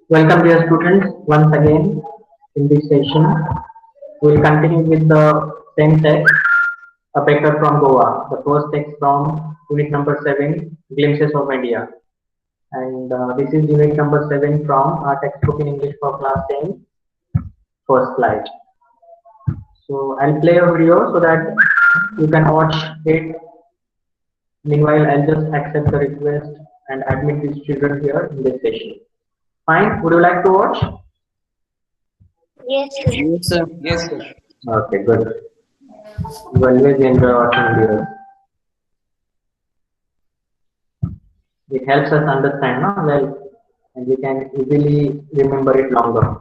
Welcome dear students once again in this session. We will continue with the same text, A Baker from Goa. The first text from unit number 7, Glimpses of India. And this is unit number 7 from our textbook in English for class 10, first slide. So I'll play a video so that you can watch it. Meanwhile, I'll just accept the request and admit these children here in this session. Fine. Would you like to watch? Yes, sir. Yes, sir. Yes, sir. Okay, good. You always enjoy watching videos. It helps us understand, no? Well, and we can easily remember it longer.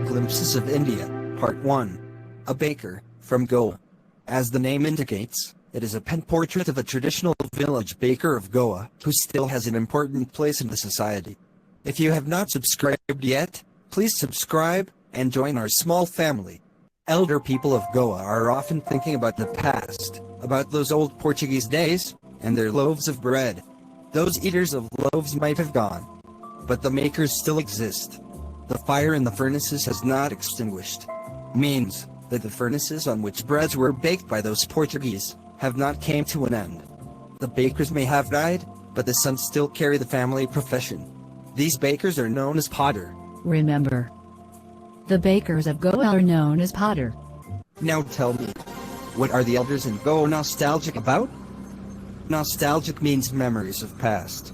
Glimpses of India, Part 1. A Baker, from Goa. As the name indicates, it is a pen portrait of a traditional village baker of Goa who still has an important place in the society. If you have not subscribed yet, please subscribe and join our small family. Elder people of Goa are often thinking about the past, about those old Portuguese days, and their loaves of bread. Those eaters of loaves might have gone, but the makers still exist. The fire in the furnaces has not extinguished. Means that the furnaces on which breads were baked by those Portuguese have not came to an end. The bakers may have died, but the sons still carry the family profession. These bakers are known as potter. Remember, the bakers of Goa are known as potter. Now tell me, what are the elders in Goa nostalgic about? Nostalgic means memories of past.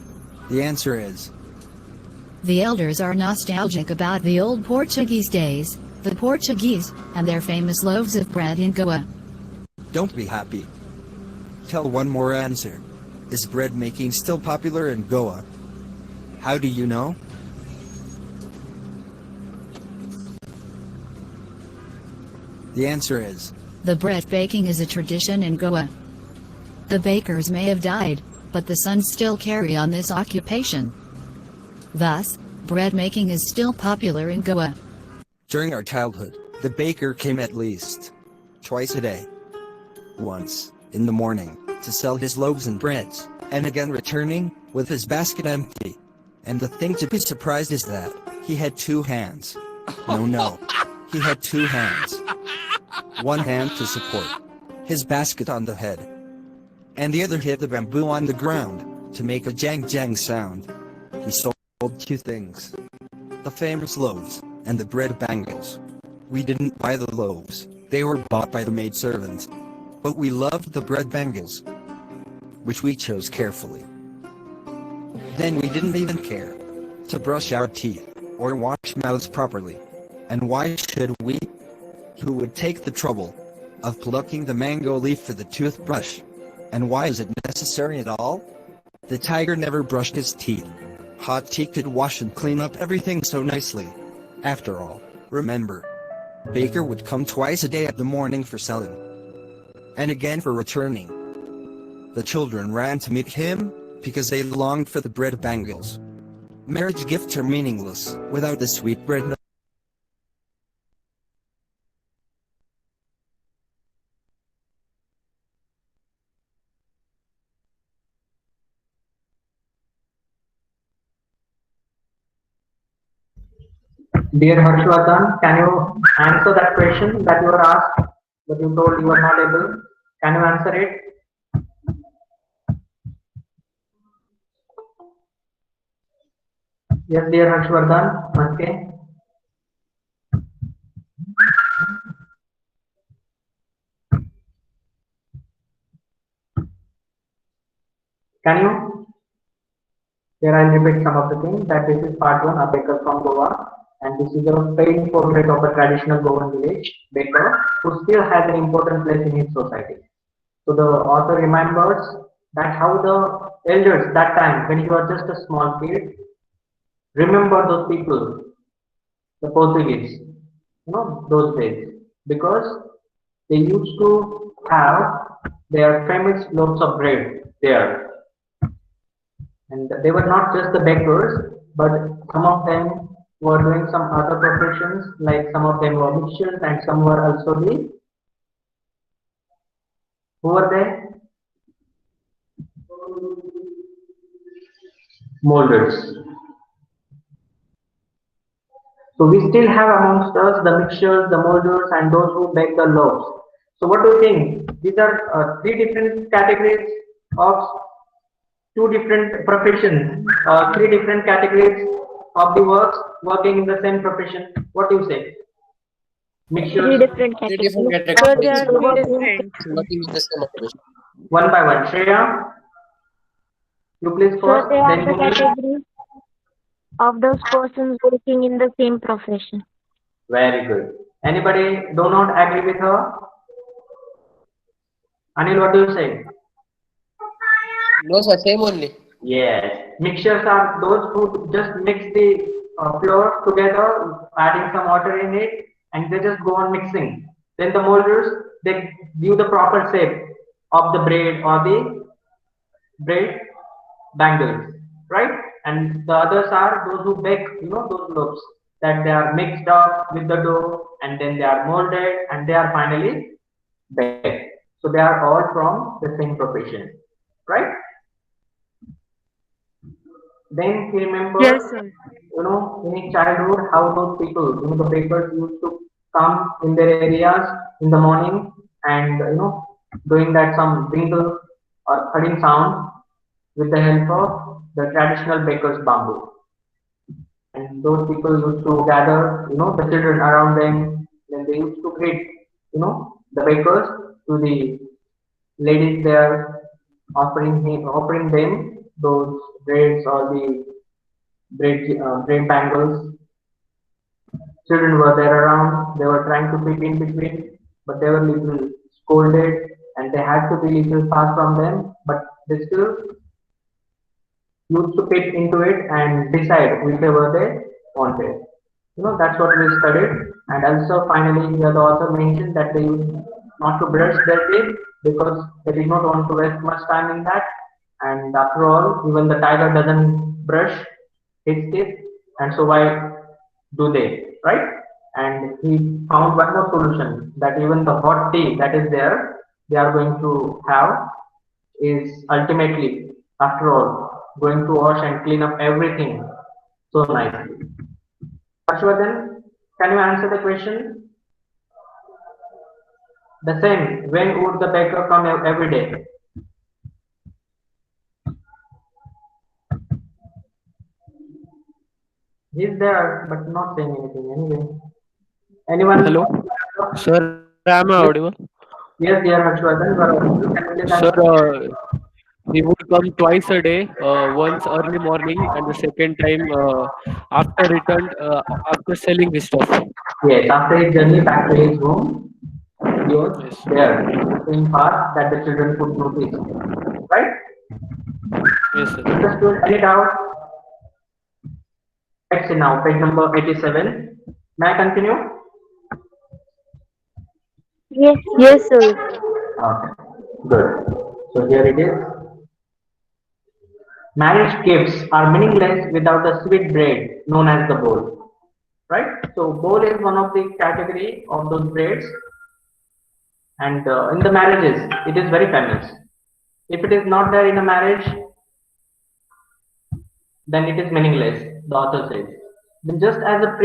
The answer is, The elders are nostalgic about the old Portuguese days, the Portuguese, and their famous loaves of bread in Goa. don't be happy. Tell one more answer. Is bread making still popular in Goa? How do you know? The answer is, The bread baking is a tradition in Goa. The bakers may have died, but the sons still carry on this occupation. Thus, bread making is still popular in Goa. during our childhood, the baker came at least twice a day. Once, in the morning, to sell his loaves and breads, and again returning, with his basket empty. And the thing to be surprised is that, he had two hands. No, he had two hands. One hand to support his basket on the head, and the other hit the bamboo on the ground, to make a jang sound. He sold two things. The famous loaves, and the bread bangles. We didn't buy the loaves, they were bought by the maidservants. But we loved the bread bangles, which we chose carefully. Then we didn't even care to brush our teeth, or wash mouths properly. And why should we? Who would take the trouble of plucking the mango leaf for the toothbrush? And why is it necessary at all? The tiger never brushed his teeth. Hot tea could wash and clean up everything so nicely. After all, remember, baker would come twice a day at the morning for selling, and again for returning. The children ran to meet him, because they longed for the bread bangles. Marriage gifts are meaningless without the sweet bread. Dear Harshvardhan, can you answer that question that you were asked, but you told you were not able? Can you answer it? Yes, dear Harshvardhan, okay. Can you? Here I'll repeat some of the things that this is part 1, A Baker from Goa, and this is a painted portrait of a traditional Goan village baker who still has an important place in his society. So the author remembers That's how the elders that time, when you are just a small kid, remember those people, the Portuguese, those days, because they used to have their famous loaves of bread there, and they were not just the beggars, but some of them were doing some other professions, like some of them were musicians and some were also the who were they? Molders. So we still have amongst us the mixers, the molders, and those who bake the loaves. So what do you think? These are three different categories of two different professions, three different categories of the works working in the same profession. What do you say? Three Mixtures, different Three different categories. Sir, they categories are three different. working in the same operation. one by one. Shreya, you please So first, they are then the you. categories of those persons working in the same profession. Very good. Anybody do not agree with her? Anil, what do you say? No, sir, same only. Yes. Mixtures are those who just mix the flour together, adding some water in it, and they just go on mixing. Then the molders, they give the proper shape of the bread or the bread bangles, right? And the others are those who bake, those loaves that they are mixed up with the dough and then they are molded and they are finally baked. So they are all from the same profession, right? Then he Yes, remembered, sir. in his childhood, how those people, the bakers used to come in their areas in the morning and, doing that some jingle or thudding sound with the help of the traditional baker's bamboo. And those people used to gather, the children around them. Then they used to greet, the bakers to the ladies there, offering them those braids or the braid bangles. Children were there around. They were trying to fit in between, but they were little scolded, and they had to be little far from them. But they still used to fit into it and decide whichever they wanted. That's what we studied. And also, finally, here the author mentioned that they used not to brush their teeth because they did not want to waste much time in that. And after all, even the tiger doesn't brush his teeth, and so why do they, right? And he found one more solution that even the hot tea that is there, they are going to have is ultimately, after all, going to wash and clean up everything so nicely. Harshvardhan, can you answer the question? The same, when would the baker come every day? He's there, but not saying anything anyway. Anyone? Hello, sir. Am I Yes, audible? yes, dear Harshvardhan, you are audible. Can you please Sir, answer? he would come twice a day. Once early morning, and the second time after return after selling his stuff. Yes, after his journey back to his home, he was Yes, there in the same path that the children could notice. Right? yes, sir. Understood? Any doubt? Let's see now, page number 87. May I continue? Yes, Yes, sir. Okay, good. So here it is. Marriage gifts are meaningless without the sweet bread known as the bowl. Right? So bowl is one of the category of those breads, and in the marriages, it is very famous. If it is not there in a marriage, then it is meaningless. The author says. Then just as a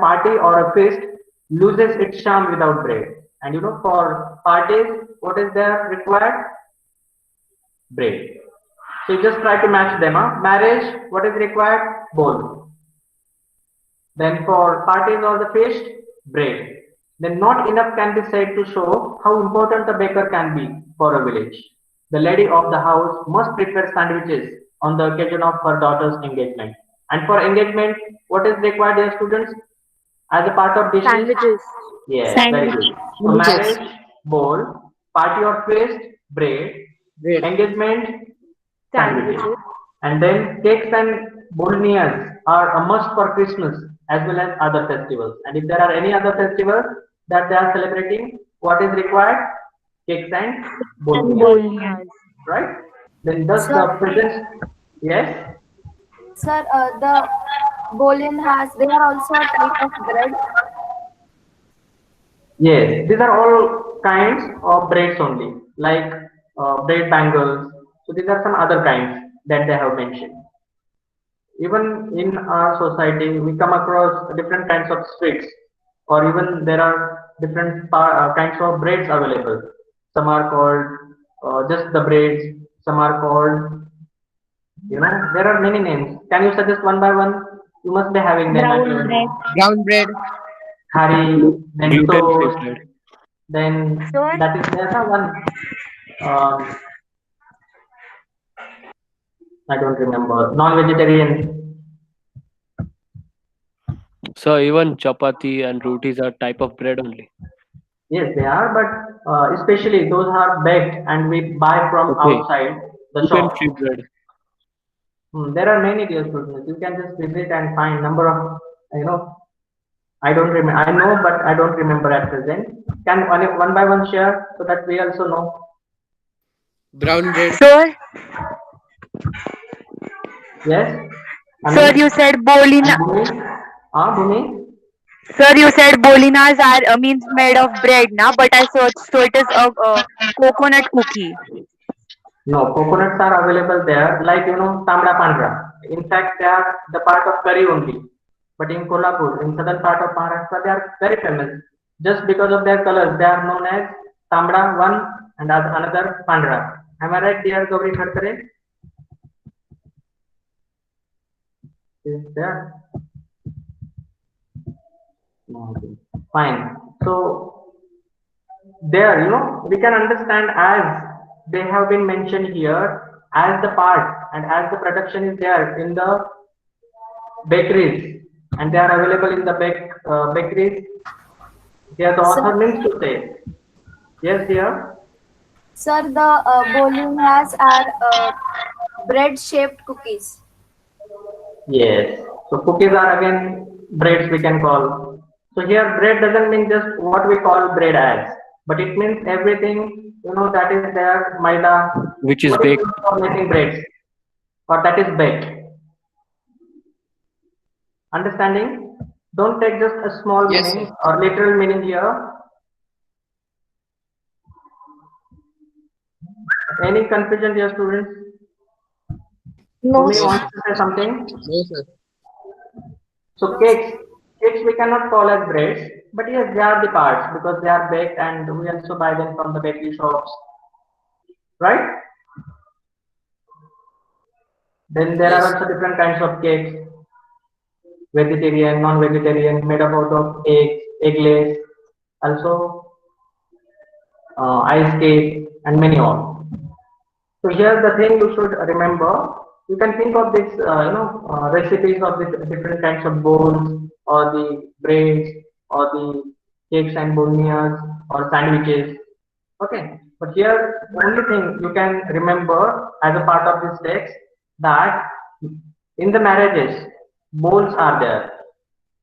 party or a feast loses its charm without bread. And for parties, what is there required? Bread. So you just try to match them. Huh? Marriage, what is required? Bowl. Then for parties or the feast, bread. Then not enough can be said to show how important the baker can be for a village. The lady of the house must prepare sandwiches on the occasion of her daughter's engagement. And for engagement, what is required, dear students? As a part of dishes? Sandwiches. Yes, very sandwich. good. So marriage, bowl, party or feast, bread. Bread. engagement, sandwiches. And then cakes and bouilloniers are a must for Christmas as well as other festivals. And if there are any other festivals that they are celebrating, what is required? Cakes and bouilloniers, right? Then thus the Sir. presents, yes, Sir, the bouillon has, they are also a type of bread. yes, these are all kinds of breads only, like bread bangles. So these are some other kinds that they have mentioned. Even in our society, we come across different kinds of sweets, or even there are different kinds of breads available. Some are called just the breads, some are called, there are many names. Can you suggest one by one? You must be having them at your Brown bread. Hari, then Gluten-free toast, bread. then Sir? that is there's a one. Um, I don't remember. Non-vegetarian. So even chapati and rotis are type of bread only. Yes, they are, but especially those are baked and we buy from Okay. outside the shop. Gluten-free bread. There are many dear students. You can just visit and find number of, I don't remember. I know, but I don't remember at present. Can one by one share so that we also know? Brown bread. Sir, Yes. sir, you said bolina. Bhumi? Sir, you said bolinas are means made of bread, na? But I searched, so it is a coconut cookie. No, coconuts are available there, like tamra pandra. In fact, they are the part of curry only. But in Kolhapur, in southern part of Maharashtra, they are very famous. Just because of their colors, they are known as tamra one and as another pandra. Am I right, dear Gauri Khadkare? Is there? No, okay. Fine. So there, we can understand as they have been mentioned here as the part and as the production is there in the bakeries and they are available in the bakeries. Here the author means to say. Yes, dear. Sir, the bouilloniers are bread-shaped cookies. Yes. So cookies are again breads we can call. So here bread doesn't mean just what we call bread as, but it means everything that is there, maida, Which is what baked. used for making breads, or that is baked. Understanding? Don't take just a small Yes, meaning sir. or literal meaning here. Any confusion, dear students? No, Who sir. wants to say something? No, sir. So cakes we cannot call as breads, but yes, they are the parts because they are baked and we also buy them from the bakery shops, right? Then there are Yes. also different kinds of cakes, vegetarian, non-vegetarian, made up out of eggs, eggless, also ice cake, and many more. So here's the thing you should remember. You can think of this, recipes of these different kinds of bowls, or the breads, or the cakes and bouilloniers, or sandwiches. Okay, but here the only thing you can remember as a part of this text that in the marriages, bowls are there.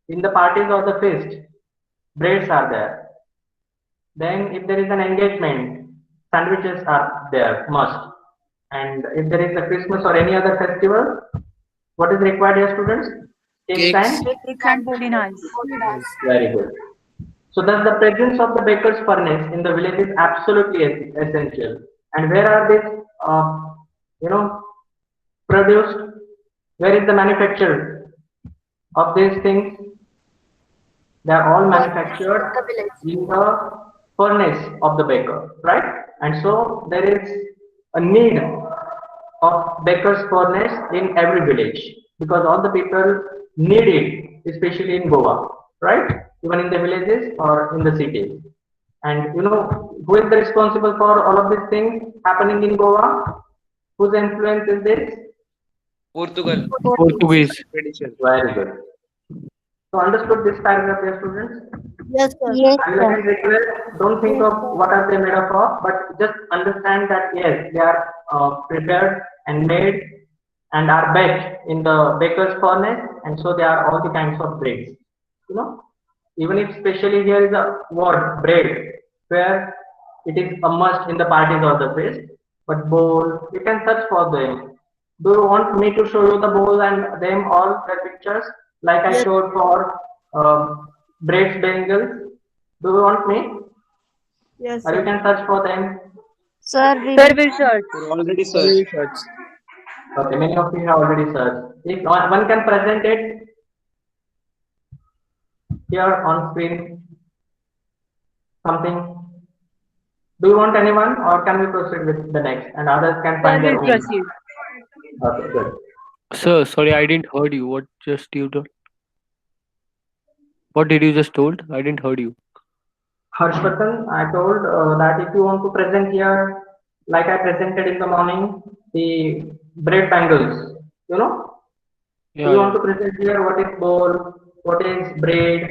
In the parties or the feast, breads are there. Then if there is an engagement, sandwiches are there, must. And if there is a Christmas or any other festival, what is required here, students? Cakes Cakes. and very good. So thus the presence of the baker's furnace in the village is absolutely essential. And where are these, produced? Where is the manufacture of these things? They are all manufactured in the furnace of the baker, right? And so there is a need of baker's furnace in every village because all the people need it, especially in Goa, right? Even in the villages or in the cities. And who is the responsible for all of these things happening in Goa? Whose influence is this? Portugal. Portuguese. Tradition. Very good. So understood this paragraph, dear students? Yes, sir. I will again request, don't think of what are they made of, but just understand that yes, they are prepared and made and are baked in the baker's furnace, and so they are all the kinds of breads. You know, even if especially here is a word bread, where it is a must in the parties or the feast, but bowl, you can search for them. Do you want me to show you the bowl and them all the pictures like I Yes. showed for bread bangles? Do you want me? Yes, Or you sir. can search for them. Sir, we Sir will will search. We're already Very searched. much. Okay, many of you have already searched. If one can present it here on screen, something. Do you want anyone, or can we proceed with the next? And others can Sir find will their own. proceed. Okay, good. Sir, sorry, I didn't heard you. What just you told? What did you just told? I didn't heard you. Harshvardhan, I told that if you want to present here, like I presented in the morning, the bread bangles, you know, do Yeah, you yeah. want to present here what is bowl, what is bread,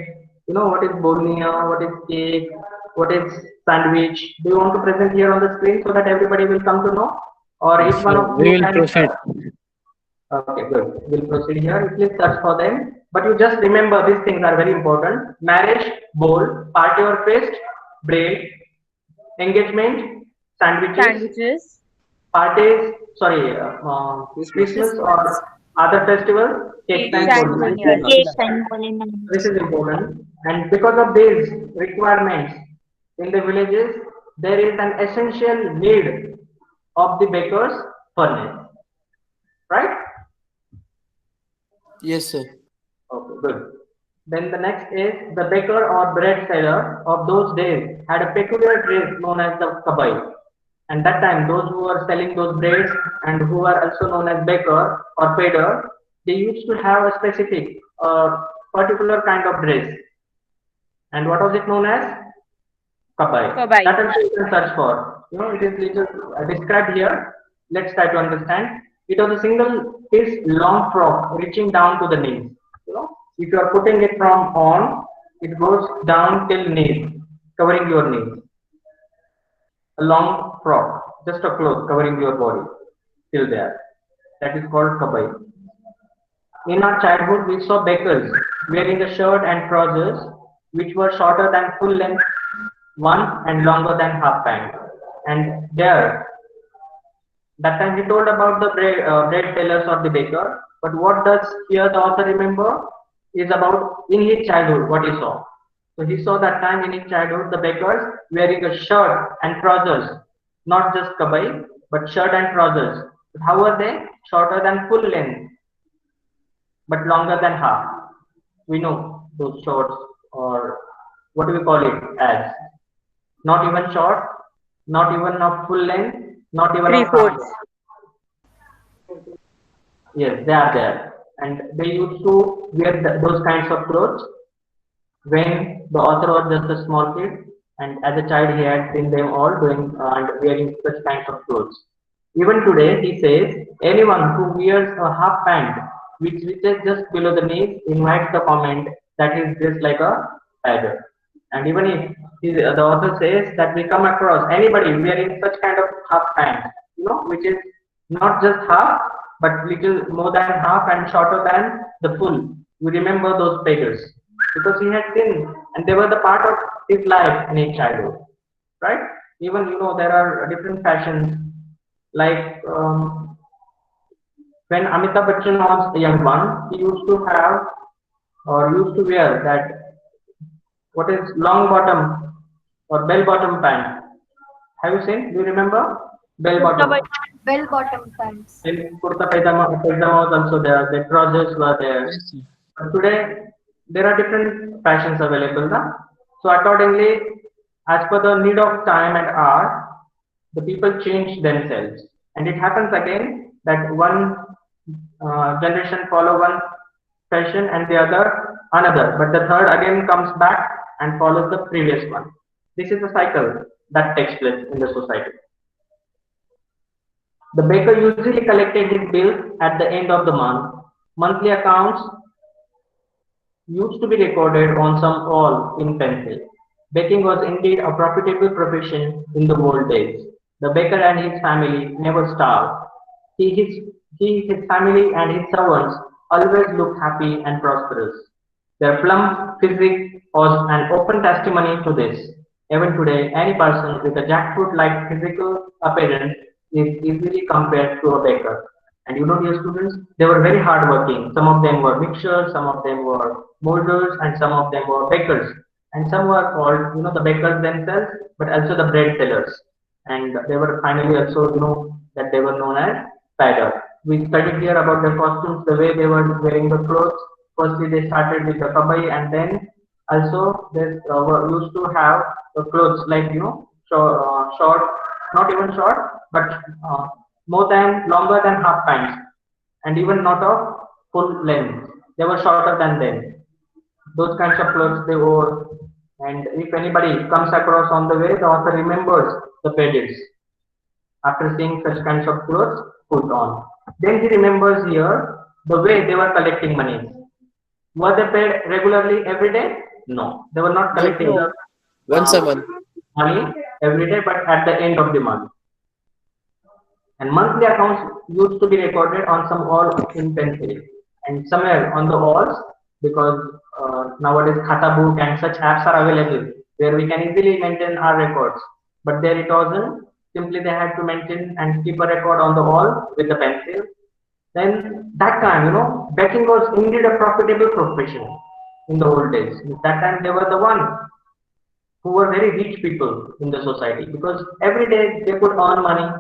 you know, what is bolnia, what is cake, what is sandwich? Do you want to present here on the screen so that everybody will come to know? Or Yes, if one sir. of We you will can, proceed. okay, good. We'll proceed here. Please search for them. But you just remember these things are very important. Marriage, bowl, party or feast, bread, engagement, sandwiches, Sandwiches. parties, sorry, Christmas. Christmas or other festivals, cakes Cakes and and bologna. bunias. Cake and bowling. This is important. And because of these requirements in the villages, there is an essential need of the baker's furnace. Right? Yes, sir. Okay, good. Then the next is the baker or bread seller of those days had a peculiar dress known as the kabai. And that time, those who were selling those breads and who are also known as baker or feeder, they used to have a specific, particular kind of dress. And what was it known as? Kabai. Kabai. That also you can search for. You know, it is little described here. Let's try to understand. It was a single piece long frock reaching down to the knees. You know, if you are putting it from on, it goes down till knees, covering your knees. A long frock, just a cloth covering your body till there. That is called kabai. In our childhood, we saw bakers wearing a shirt and trousers which were shorter than full length one and longer than half pant. And there, that time he told about the bread sellers or the baker. But what does here the author remember is about in his childhood what he saw. So he saw that time in his childhood the bakers wearing a shirt and trousers, not just kabai, but shirt and trousers. But how were they? Shorter than full length, but longer than half. We know those shorts, or what do we call it as? Not even short, not even of full length, not even of half 3/4. length. Yes, they are there. And they used to wear those kinds of clothes when the author was just a small kid. And as a child, he had seen them all doing and wearing such kinds of clothes. Even today, he says, anyone who wears a half pant which reaches just below the knees invites the comment that he is dressed like a tiger. And even if the author says that we come across anybody wearing such kind of half pant, you know, which is not just half, but little more than half and shorter than the full. We remember those beggars because he had seen, and they were the part of his life in his childhood, right? Even you know there are different fashions, like when Amitabh Bachchan was a young one, he used to have or used to wear that what is long bottom or bell bottom pant. Have you seen? Do you remember bell bottom? bell bottom pants. And kurta pajama was also there. The trousers were there. Yes, sir. But today there are different fashions available, na? So accordingly, as per the need of time and hour, the people change themselves, and it happens again that one generation follow one fashion and the other another, but the third again comes back and follows the previous one. This is a cycle that takes place in the society. The baker usually collected his bills at the end of the month. Monthly accounts used to be recorded on some wall in pencil. Baking was indeed a profitable profession in the old days. The baker and his family never starved. His family and his servants always looked happy and prosperous. Their plum physique was an open testimony to this. Even today, any person with a jackfruit-like physical appearance is easily compared to a baker. And dear students, they were very hardworking. Some of them were mixers, some of them were molders, and some of them were bakers. And some were called, the bakers themselves, but also the bread sellers. And they were finally also, that they were known as padder. We studied here about their costumes, the way they were wearing the clothes. Firstly, they started with the kabai, and then also they were used to have the clothes like short, not even short, but longer than half pants, and even not of full length. They were shorter than them. Those kinds of clothes they wore, and if anybody comes across on the way, the author remembers the pedants after seeing such kinds of clothes put on. Then he remembers here the way they were collecting money. Were they paid regularly every day? No, they were not collecting Once a month. money every day, but at the end of the month. And monthly accounts used to be recorded on some wall in pencil, and somewhere on the walls, because nowadays Khata book and such apps are available where we can easily maintain our records. But there it wasn't. Simply they had to maintain and keep a record on the wall with the pencil. Then that time, baking was indeed a profitable profession in the old days. At that time, they were the one who were very rich people in the society, because every day they could earn money.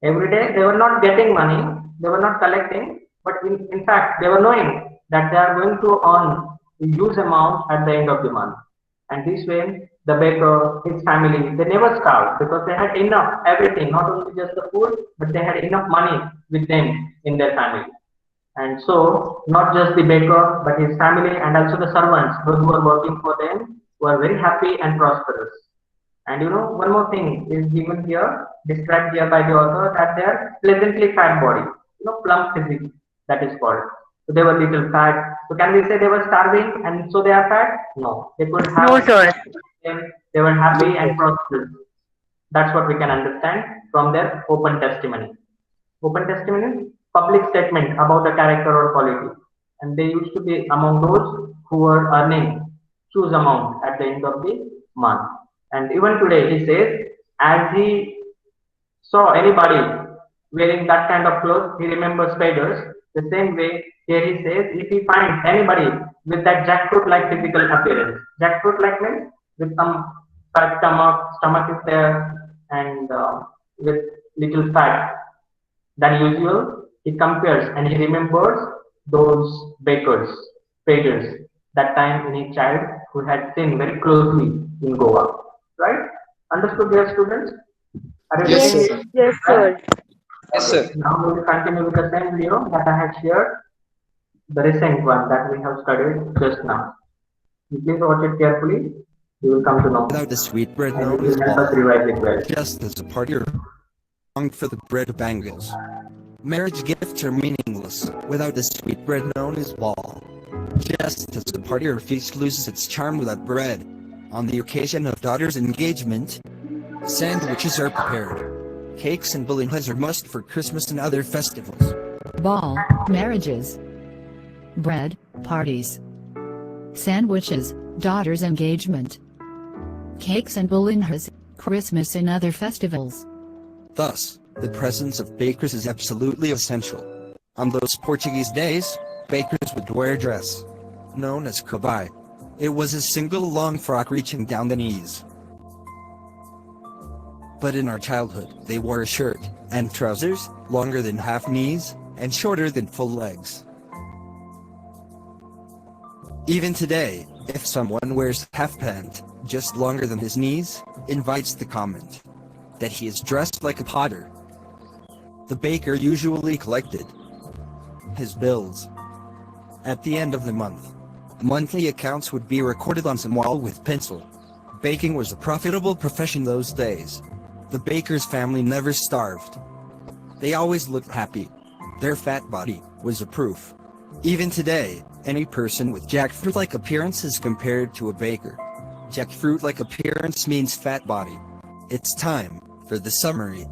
Every day they were not getting money, they were not collecting, but in fact they were knowing that they are going to earn a huge amount at the end of the month. And this way, the baker, his family, they never starved because they had enough, everything, not only just the food, but they had enough money with them in their family. And so, not just the baker, but his family and also the servants, those who were working for them, were very happy and prosperous. And one more thing is given here, described here by the author, that they are pleasantly fat body, plump physique, that is called. So they were little fat. So can we say they were starving and so they are fat? No, they could have. No, sir. They were happy and prosperous. That's what we can understand from their open testimony. Open testimony, public statement about the character or quality, and they used to be among those who were earning huge amount at the end of the month. And even today, he says, as he saw anybody wearing that kind of clothes, he remembers Peders. The same way, here he says, if he finds anybody with that jackfruit-like physical appearance, jackfruit-like means with some fat stomach is there, and with little fat than usual, he compares and he remembers those bakers, Peders, that time in his child who had seen very closely in Goa. Right? Understood, dear students? Are you Yes, getting sir. it? Yes, sir. Yes, sir. Now we will continue with the same video that I had shared, the recent one that we have studied just now. You please watch it carefully. You will come to know. Without the sweetbread And known it as will help us ball, revise it well. just as a partier longed for the bread of bangles. Marriage gifts are meaningless without the sweetbread known as ball. Just as the partier feast loses its charm without bread. On the occasion of daughter's engagement, sandwiches are prepared. Cakes and bulinjas are must for Christmas and other festivals. Ball, marriages, bread, parties, sandwiches, daughter's engagement, cakes and bulinjas, Christmas and other festivals. Thus, the presence of bakers is absolutely essential. On those Portuguese days, bakers would wear a dress known as kabai. It was a single long frock reaching down the knees. But in our childhood, they wore a shirt and trousers longer than half knees and shorter than full legs. Even today, if someone wears half pant just longer than his knees, invites the comment that he is dressed like a potter. The baker usually collected his bills at the end of the month. Monthly accounts would be recorded on some wall with pencil. Baking was a profitable profession those days. The baker's family never starved. They always looked happy. Their fat body was a proof. Even today, Any person with jackfruit-like appearance is compared to a baker. Jackfruit-like appearance means fat body. It's time for the summary.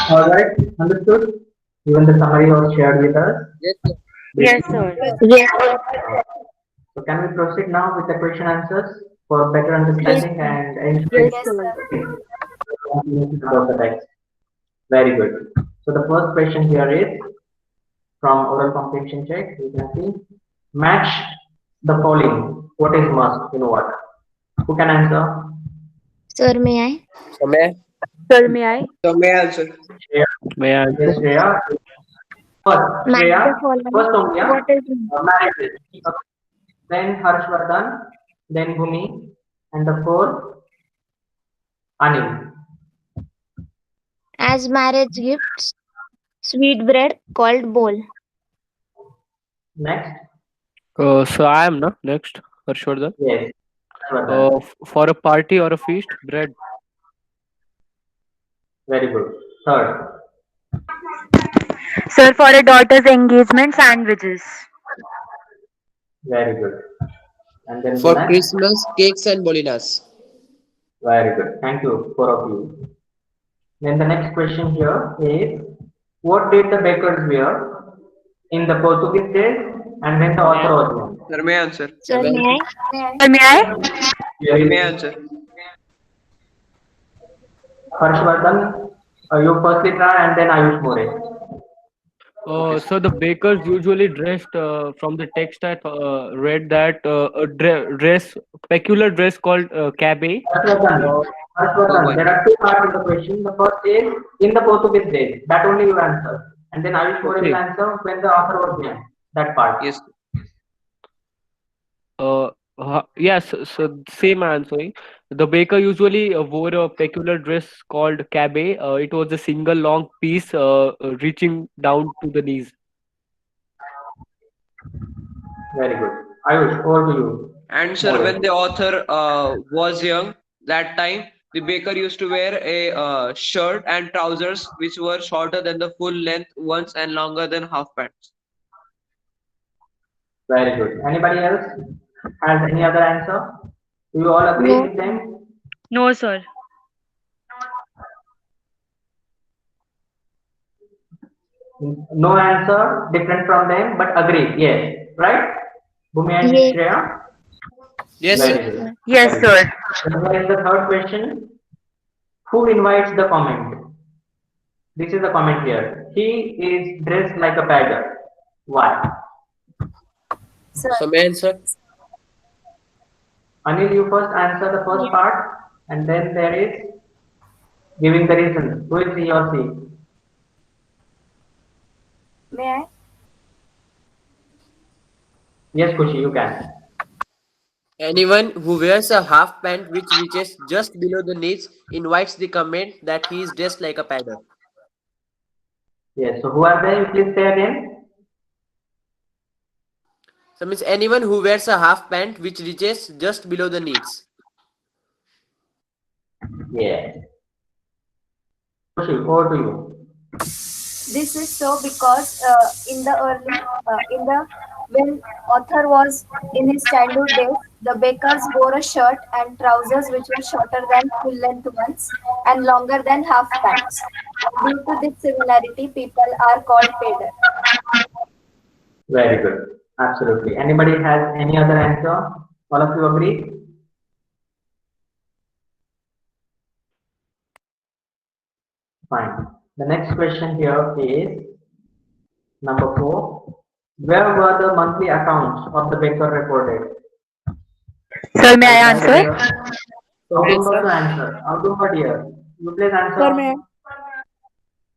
All right, understood. Even the summary was shared with us. Yes, sir. Yes, sir. Yes. So can we proceed now with the question answers for better understanding and Yes, Yes, sir. sir. about the text? Very good. So the first question here is from oral comprehension check. You can see match the following. What is must in what? Who can answer? Sir, may I? So may, Sir, may I? so may I answer? Shreya. May I Yes, answer? Shreya. First, Match Shreya. the following. First, Soumya. What is Marriages. Then Harshvardhan. Then Bhumi. And the fourth, Anil. as marriage gifts? Sweet bread called bowl. Next. So I am next. Harshvardhan. Yes. Harshvardhan. For a party or a feast, bread. Very good. Third. Sir, for a daughter's engagement, sandwiches. Very good. And then For next. Christmas, cakes and bolinas. Very good. Thank you, four of you. Then the next question here is, what did the bakers wear in the Portuguese days and when the author was young? Sir, may I answer? Sir, may I? Sir, may I? Sir, may I answer? Harshvardhan, you firstly try and then Ayush More. So the bakers usually dressed from the text I read that peculiar dress called cabe. Harshvardhan, Oh my. there are two parts of the question. The first is in the Portuguese days. That only you answer. And then Ayush More Okay. will answer when the author was young. That part. Yes. Yes, so same answering. The baker usually wore a peculiar dress called cabe. It was a single long piece reaching down to the knees. Very good. Ayush, over to you. And sir, when the author was young, that time the baker used to wear a shirt and trousers which were shorter than the full length ones and longer than half pants. Very good. Anybody else has any other answer? Do you all agree No. with them? No, sir. No answer, different from them, but agree. Yes. Right? Bhumi and Yes. Shreya? Yes, Very sir. good. Yes, Very sir. good. And here is the third question. Who invites the comment? This is the comment here. He is dressed like a beggar. Why? Sir. So may I answer? Anil, you first answer the first part, and then there is giving the reason. Who is he or she? May I? Yes, Kushi, you can. Anyone who wears a half pant which reaches just below the knees invites the comment that he is dressed like a padder. Yes. So who are they? Please say again. So means anyone who wears a half pant which reaches just below the knees. Yes. Over to you. This is so because in the early in the when author was in his childhood days, the bakers wore a shirt and trousers which were shorter than full length ones and longer than half pants. Due to this similarity, people are called pader. Very good. Absolutely. Anybody has any other answer? All of you agree? Fine. The next question here is number 4. Where were the monthly accounts of the baker recorded? Sir, may I answer? So Autumn to answer. Autumn, dear, you please answer. Sir, may I?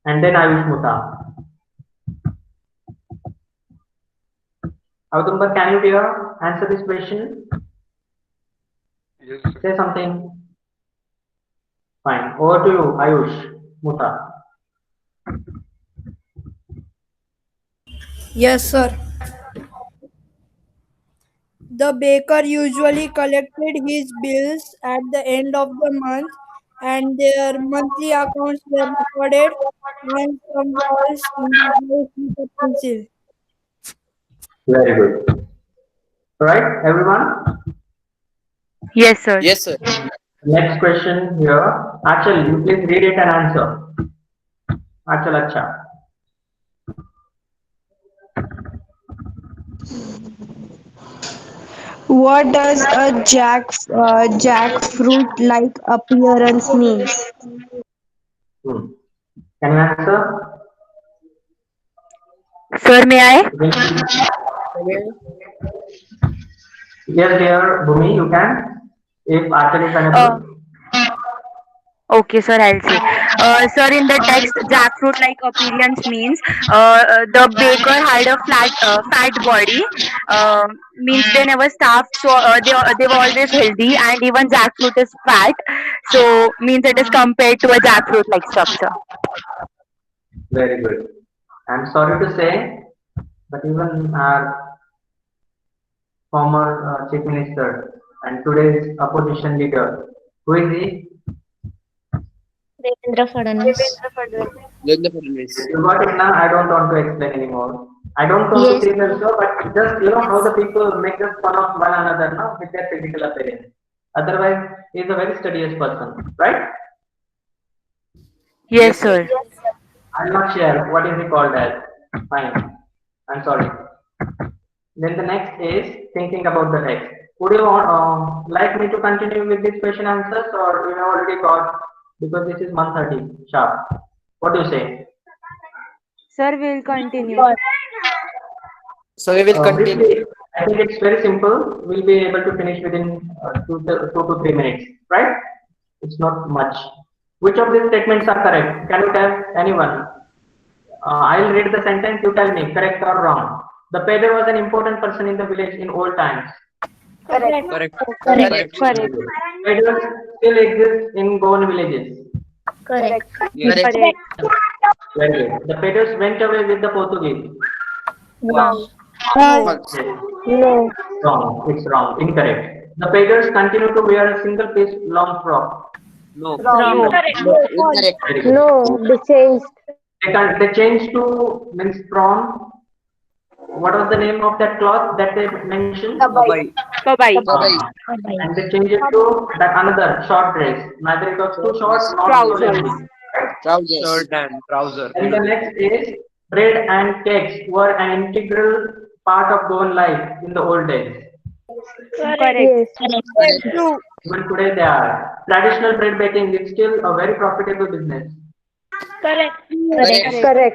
And then Ayush Muta. Autumn, can you dear answer this question? Yes, sir. Say something. Fine. Over to you, Ayush Muta. Yes, sir. The baker usually collected his bills at the end of the month, and their monthly accounts were recorded on some walls in the house with a pencil. Very good. Right, everyone? Yes, sir. Yes, sir. Next question here. Achal, you please read it and answer. Achal, acha. What does a jackfruit-like appearance means? Can you answer? Sir, may I? Yes, dear Bhumi, you can. If Achal is unable. Okay, sir, I'll say. Sir, in the text, jackfruit-like appearance means the baker had a fat body. Means they never starved, so they were always healthy, and even jackfruit is fat. So means it is compared to a jackfruit-like structure. Very good. I'm sorry to say, but even our former Chief Minister and today's opposition leader, who is he? Devendra Fadnavis. You got it now. I don't want to explain anymore. I don't want Yes. to say also, but just how the people make us fun of one another now with their physical appearance. Otherwise, he is a very studious person, right? Yes, sir. I'm not sure what is he called as. Fine. I'm sorry. Then the next is thinking about the text. Would you like me to continue with this question answers, or you have already got, because this is 1:30 sharp. What do you say? Sir, we'll continue. So we will continue. Briefly, I think it's very simple. We'll be able to finish within 2 to 3 minutes, right? It's not much. Which of these statements are correct? Can you tell anyone? I'll read the sentence. You tell me, correct or wrong. The peddler was an important person in the village in old times. Correct. Correct. Peddlers still exist in Goan villages. Correct. Yes. Very good. The peddlers went away with the Portuguese. Wrong. No. Wrong. It's wrong. Incorrect. The peddlers continue to wear a single piece long frock. No. Wrong. Incorrect. Very good. No, they changed. They changed to means from, what was the name of that cloth that they mentioned? Bye. Bye-bye. And they changed it to that another short dress. Neither it was too short nor too lengthy. Trousers. Shirt and trouser. And the next is bread and cakes were an integral part of Goan life in the old days. Correct. Even today they are. Traditional bread baking is still a very profitable business. Correct. Very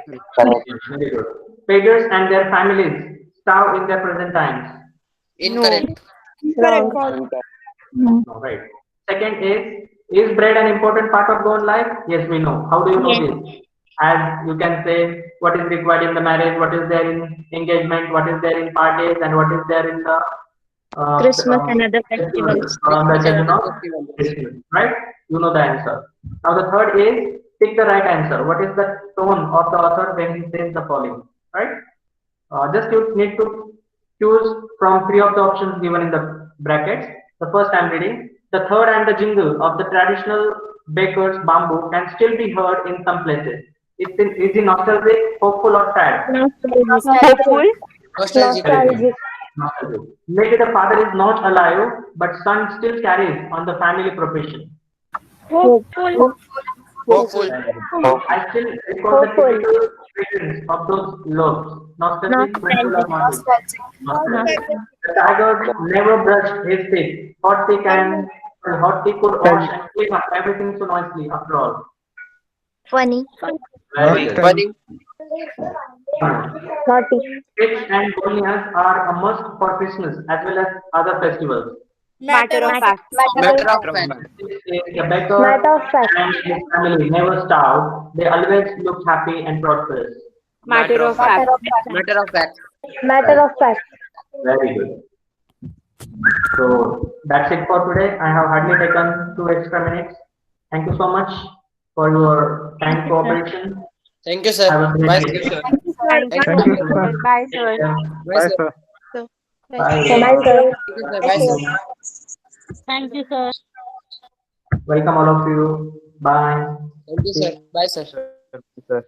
good. Beggars and their families starve in their present times. Incorrect. No, right. Second is bread an important part of Goan life? Yes, we know. How do you know this? As you can say, what is required in the marriage, what is there in engagement, what is there in parties, and what is there in the Christmas and other festivals. On the occasion of Festival. Christmas, right? You know the answer. Now the third is pick the right answer. What is the tone of the author when he says the following, right? Just you need to choose from three of the options given in the brackets. The first I'm reading. The third and the jingle of the traditional baker's bamboo can still be heard in some places. Is it nostalgic, hopeful, or sad? Hopeful. Nostalgic. Nostalgic. Maybe the father is not alive, but son still carries on the family profession. Hopeful. Hopeful. I still recall the typical fragrance of those loaves. Nostalgic, hopeful, or nostalgic? Nostalgic. The tiger never brushed his teeth. Hot he could wash and clean up everything so nicely after all. Funny. Very good. Funny. Naughty. Cakes and bonias are a must for Christmas as well as other festivals. Matter of fact. Matter of fact. The baker and his family never starved. They always looked happy and prosperous. Matter of fact. Matter of fact. Matter of fact. Very good. So that's it for today. I have hardly taken 2 extra minutes. Thank you so much for your kind cooperation. Thank you, sir. Have a great Bye, day. sir. Thank Thank you, you. sir. Bye, sir. Bye, sir. Bye. Bye, sir. Thank you, sir. Welcome all of you. Bye. Thank you, sir. Bye, sir. Sir.